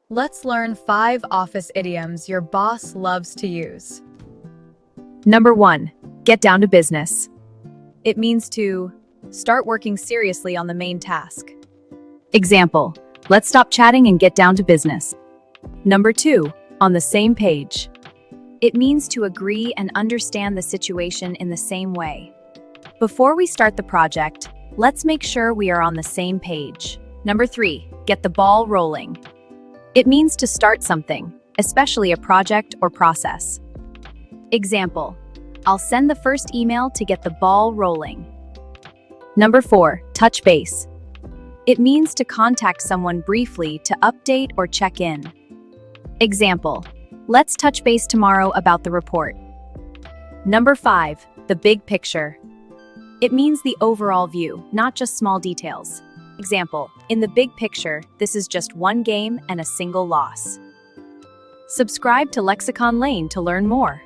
Let's learn 5 office idioms your boss loves to use. Number 1, get down to business. It means to start working seriously on the main task. Example, let's stop chatting and get down to business. Number 2, on the same page. It means to agree and understand the situation in the same way. Before we start the project, let's make sure we are on the same page. Number 3, get the ball rolling. It means to start something, especially a project or process. Example, I'll send the first email to get the ball rolling. Number 4, touch base. It means to contact someone briefly to update or check in. Example, let's touch base tomorrow about the report. Number 5, the big picture. It means the overall view, not just small details. Example, in the big picture, this is just one game and a single loss. Subscribe to Lexicon Lane to learn more.